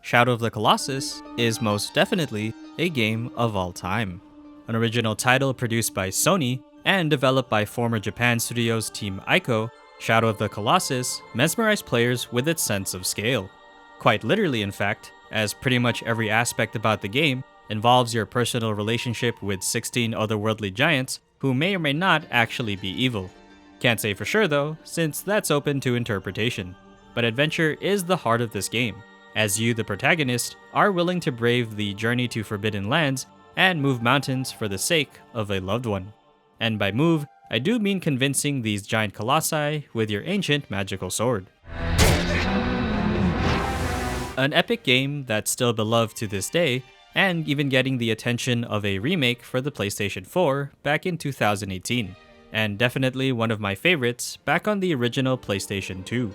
Shadow of the Colossus is most definitely a game of all time. An original title produced by Sony and developed by former Japan Studios Team Ico, Shadow of the Colossus mesmerized players with its sense of scale. Quite literally, in fact, as pretty much every aspect about the game involves your personal relationship with 16 otherworldly giants who may or may not actually be evil. Can't say for sure though, since that's open to interpretation. But adventure is the heart of this game, as you, the protagonist, are willing to brave the journey to Forbidden Lands and move mountains for the sake of a loved one. And by move, I do mean convincing these giant colossi with your ancient magical sword. An epic game that's still beloved to this day, and even getting the attention of a remake for the PlayStation 4 back in 2018, and definitely one of my favorites back on the original PlayStation 2.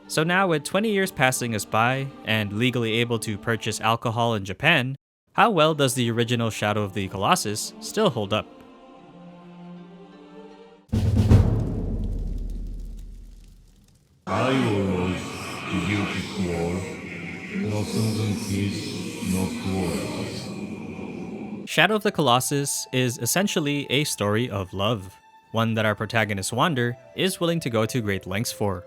So now with 20 years passing us by, and legally able to purchase alcohol in Japan, how well does the original Shadow of the Colossus still hold up? I was the beautiful world, no thousand peace, no quarrels. Shadow of the Colossus is essentially a story of love, one that our protagonist Wander is willing to go to great lengths for.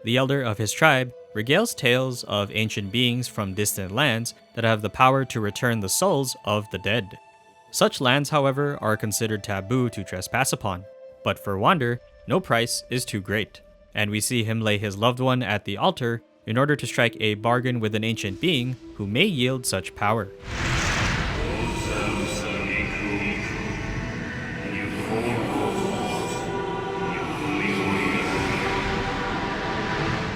The elder of his tribe regales tales of ancient beings from distant lands that have the power to return the souls of the dead. Such lands, however, are considered taboo to trespass upon, but for Wander, no price is too great, and we see him lay his loved one at the altar in order to strike a bargain with an ancient being who may yield such power.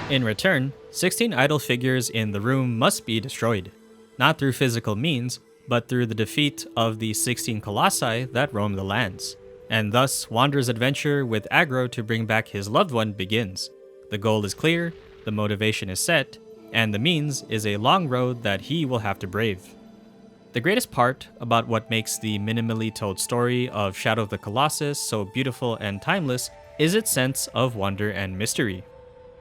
In return, 16 idol figures in the room must be destroyed, not through physical means, but through the defeat of the 16 colossi that roam the lands. And thus, Wander's adventure with Agro to bring back his loved one begins. The goal is clear, the motivation is set, and the means is a long road that he will have to brave. The greatest part about what makes the minimally told story of Shadow of the Colossus so beautiful and timeless is its sense of wonder and mystery.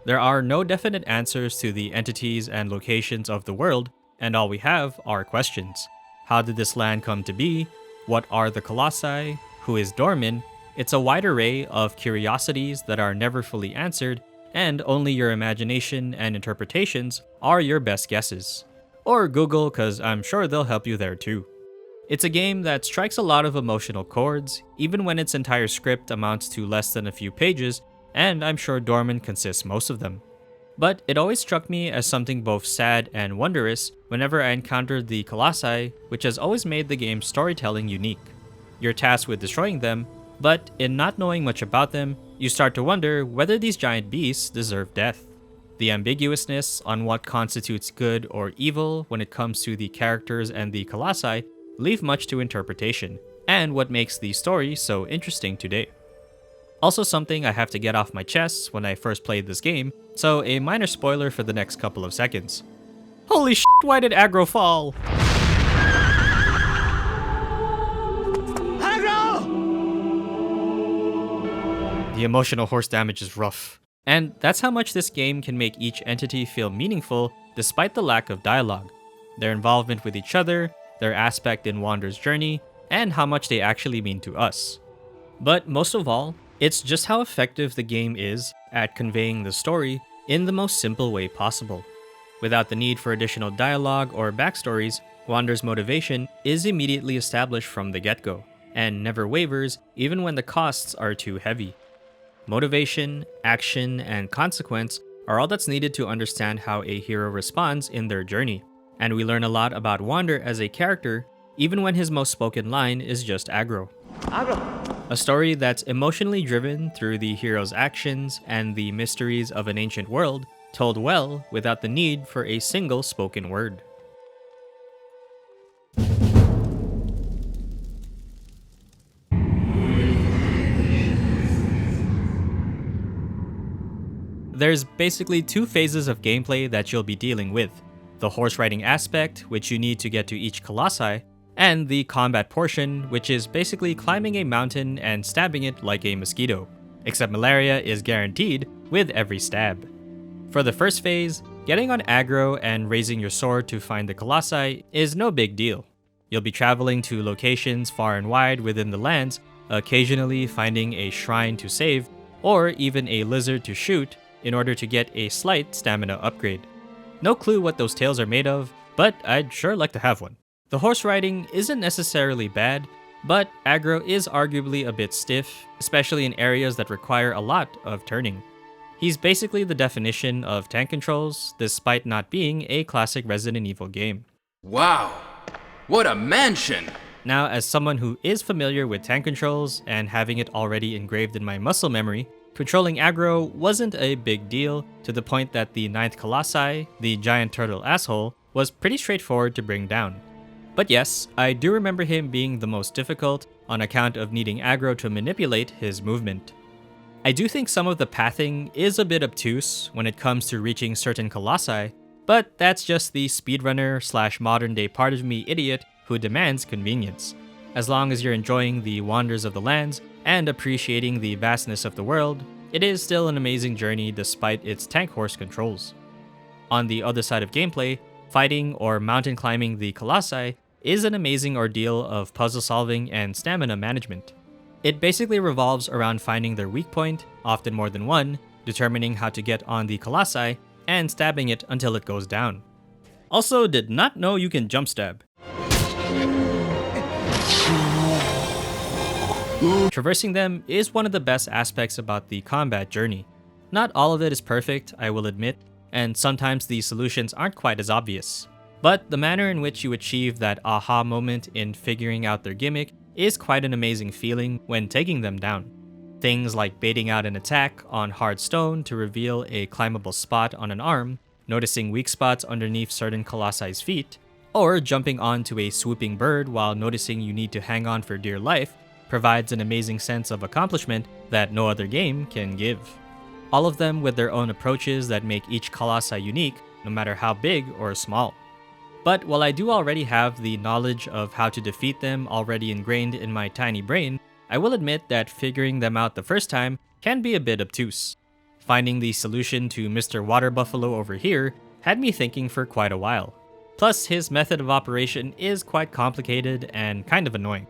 There are no definite answers to the entities and locations of the world, and all we have are questions. How did this land come to be? What are the colossi? Who is Dormin? It's a wide array of curiosities that are never fully answered, and only your imagination and interpretations are your best guesses. Or Google, cause I'm sure they'll help you there too. It's a game that strikes a lot of emotional chords, even when its entire script amounts to less than a few pages, and I'm sure Dormin consists most of them. But it always struck me as something both sad and wondrous whenever I encountered the colossi, which has always made the game's storytelling unique. You're tasked with destroying them, but in not knowing much about them, you start to wonder whether these giant beasts deserve death. The ambiguousness on what constitutes good or evil when it comes to the characters and the colossi leave much to interpretation, and what makes the story so interesting today. Also something I have to get off my chest when I first played this game, so a minor spoiler for the next couple of seconds. Holy shit, why did Agro fall? Agro! The emotional horse damage is rough. And that's how much this game can make each entity feel meaningful despite the lack of dialogue. Their involvement with each other, their aspect in Wander's journey, and how much they actually mean to us. But most of all, it's just how effective the game is at conveying the story in the most simple way possible. Without the need for additional dialogue or backstories, Wander's motivation is immediately established from the get-go, and never wavers even when the costs are too heavy. Motivation, action, and consequence are all that's needed to understand how a hero responds in their journey, and we learn a lot about Wander as a character even when his most spoken line is just Agro. A story that's emotionally driven through the hero's actions and the mysteries of an ancient world, told well without the need for a single spoken word. There's basically two phases of gameplay that you'll be dealing with: the horse riding aspect, which you need to get to each colossi, and the combat portion, which is basically climbing a mountain and stabbing it like a mosquito, except malaria is guaranteed with every stab. For the first phase, getting on aggro and raising your sword to find the Colossi is no big deal. You'll be traveling to locations far and wide within the lands, occasionally finding a shrine to save, or even a lizard to shoot in order to get a slight stamina upgrade. No clue what those tails are made of, but I'd sure like to have one. The horse riding isn't necessarily bad, but aggro is arguably a bit stiff, especially in areas that require a lot of turning. He's basically the definition of tank controls, despite not being a classic Resident Evil game. Wow, what a mansion! Now, as someone who is familiar with tank controls and having it already engraved in my muscle memory, controlling aggro wasn't a big deal to the point that the 9th Colossi, the giant turtle asshole, was pretty straightforward to bring down. But yes, I do remember him being the most difficult on account of needing aggro to manipulate his movement. I do think some of the pathing is a bit obtuse when it comes to reaching certain Colossi, but that's just the speedrunner / modern day part of me idiot who demands convenience. As long as you're enjoying the wonders of the lands and appreciating the vastness of the world, it is still an amazing journey despite its tank horse controls. On the other side of gameplay, fighting or mountain climbing the Colossi is an amazing ordeal of puzzle solving and stamina management. It basically revolves around finding their weak point, often more than one, determining how to get on the Colossi, and stabbing it until it goes down. Also, did not know you can jump stab. Traversing them is one of the best aspects about the combat journey. Not all of it is perfect, I will admit, and sometimes the solutions aren't quite as obvious. But the manner in which you achieve that aha moment in figuring out their gimmick is quite an amazing feeling when taking them down. Things like baiting out an attack on hard stone to reveal a climbable spot on an arm, noticing weak spots underneath certain Colossi's feet, or jumping onto a swooping bird while noticing you need to hang on for dear life provides an amazing sense of accomplishment that no other game can give. All of them with their own approaches that make each Colossi unique, no matter how big or small. But while I do already have the knowledge of how to defeat them already ingrained in my tiny brain, I will admit that figuring them out the first time can be a bit obtuse. Finding the solution to Mr. Water Buffalo over here had me thinking for quite a while. Plus, his method of operation is quite complicated and kind of annoying.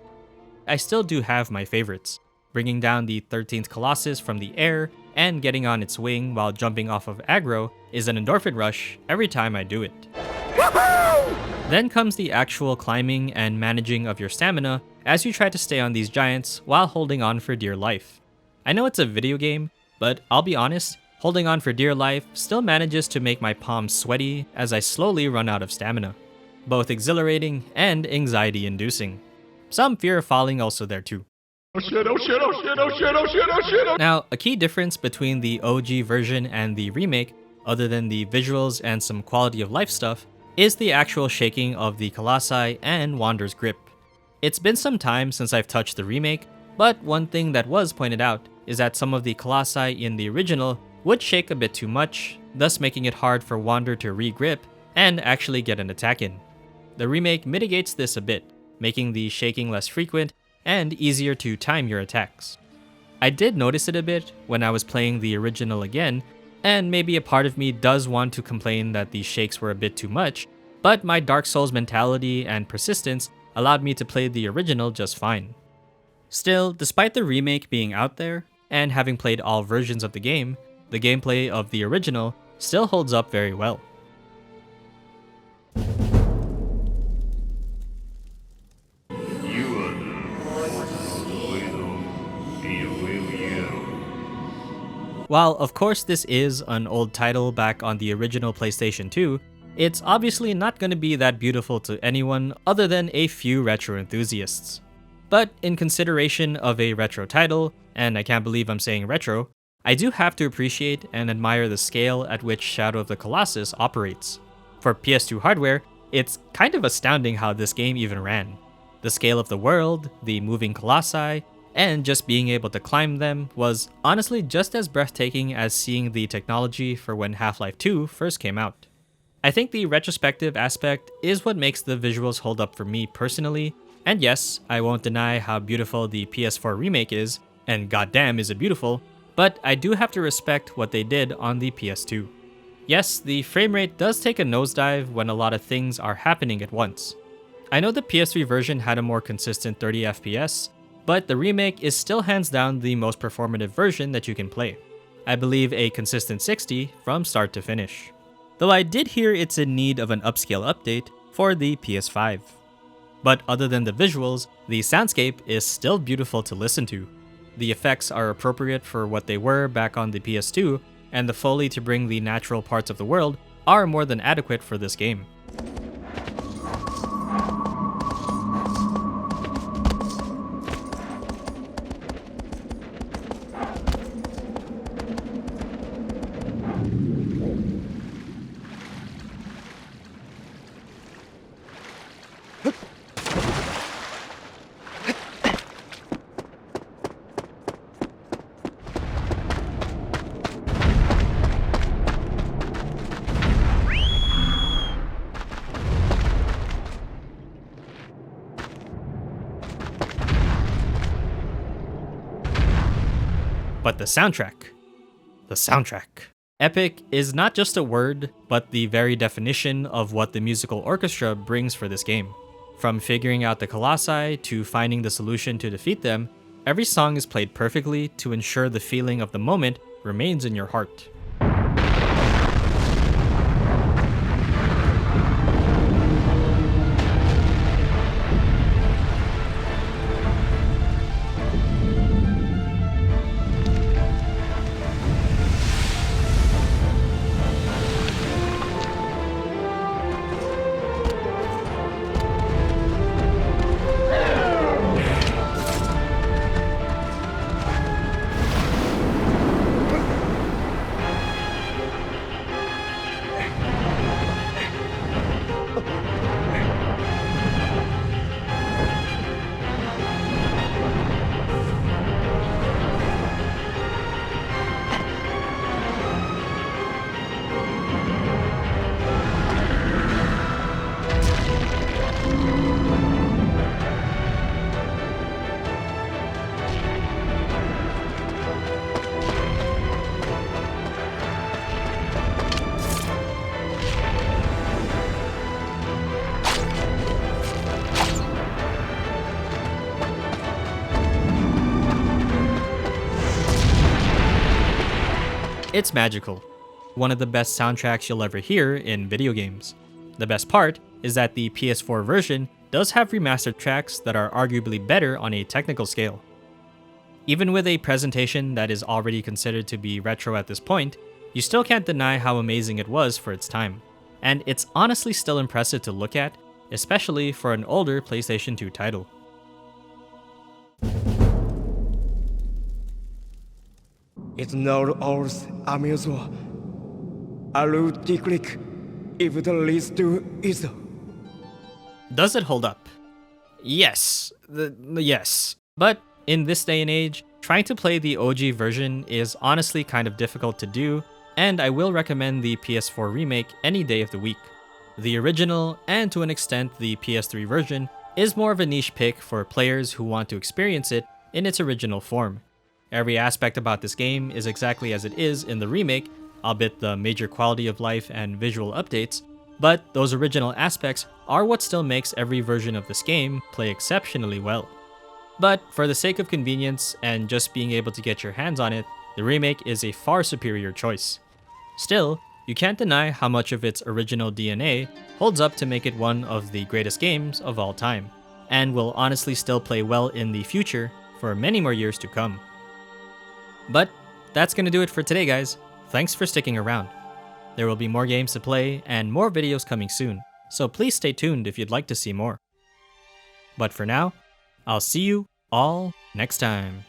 I still do have my favorites. Bringing down the 13th Colossus from the air and getting on its wing while jumping off of aggro is an endorphin rush every time I do it. Then comes the actual climbing and managing of your stamina as you try to stay on these giants while holding on for dear life. I know it's a video game, but I'll be honest, holding on for dear life still manages to make my palms sweaty as I slowly run out of stamina. Both exhilarating and anxiety-inducing. Some fear of falling also there too. Oh shit, oh shit, oh shit, oh shit, oh shit, oh shit! Now, a key difference between the OG version and the remake, other than the visuals and some quality of life stuff, is the actual shaking of the Colossi and Wander's grip. It's been some time since I've touched the remake, but one thing that was pointed out is that some of the Colossi in the original would shake a bit too much, thus making it hard for Wander to re-grip and actually get an attack in. The remake mitigates this a bit, making the shaking less frequent and easier to time your attacks. I did notice it a bit when I was playing the original again, and maybe a part of me does want to complain that the shakes were a bit too much, but my Dark Souls mentality and persistence allowed me to play the original just fine. Still, despite the remake being out there, and having played all versions of the gameplay of the original still holds up very well. While of course this is an old title back on the original PlayStation 2, it's obviously not going to be that beautiful to anyone other than a few retro enthusiasts. But in consideration of a retro title, and I can't believe I'm saying retro, I do have to appreciate and admire the scale at which Shadow of the Colossus operates. For PS2 hardware, it's kind of astounding how this game even ran. The scale of the world, the moving colossi, and just being able to climb them was honestly just as breathtaking as seeing the technology for when Half-Life 2 first came out. I think the retrospective aspect is what makes the visuals hold up for me personally, and yes, I won't deny how beautiful the PS4 remake is, and goddamn is it beautiful, but I do have to respect what they did on the PS2. Yes, the frame rate does take a nosedive when a lot of things are happening at once. I know the PS3 version had a more consistent 30 FPS, but the remake is still hands down the most performative version that you can play. I believe a consistent 60 from start to finish. Though I did hear it's in need of an upscale update for the PS5. But other than the visuals, the soundscape is still beautiful to listen to. The effects are appropriate for what they were back on the PS2, and the Foley to bring the natural parts of the world are more than adequate for this game. But the soundtrack. The soundtrack. Epic is not just a word, but the very definition of what the musical orchestra brings for this game. From figuring out the Colossi to finding the solution to defeat them, every song is played perfectly to ensure the feeling of the moment remains in your heart. It's magical. One of the best soundtracks you'll ever hear in video games. The best part is that the PS4 version does have remastered tracks that are arguably better on a technical scale. Even with a presentation that is already considered to be retro at this point, you still can't deny how amazing it was for its time. And it's honestly still impressive to look at, especially for an older PlayStation 2 title. It's not always amusable. I will declick if it leads to either. Does it hold up? Yes. Yes. But in this day and age, trying to play the OG version is honestly kind of difficult to do, and I will recommend the PS4 remake any day of the week. The original, and to an extent the PS3 version, is more of a niche pick for players who want to experience it in its original form. Every aspect about this game is exactly as it is in the remake, albeit the major quality of life and visual updates, but those original aspects are what still makes every version of this game play exceptionally well. But for the sake of convenience and just being able to get your hands on it, the remake is a far superior choice. Still, you can't deny how much of its original DNA holds up to make it one of the greatest games of all time, and will honestly still play well in the future for many more years to come. But that's gonna do it for today, guys. Thanks for sticking around. There will be more games to play and more videos coming soon, so please stay tuned if you'd like to see more. But for now, I'll see you all next time.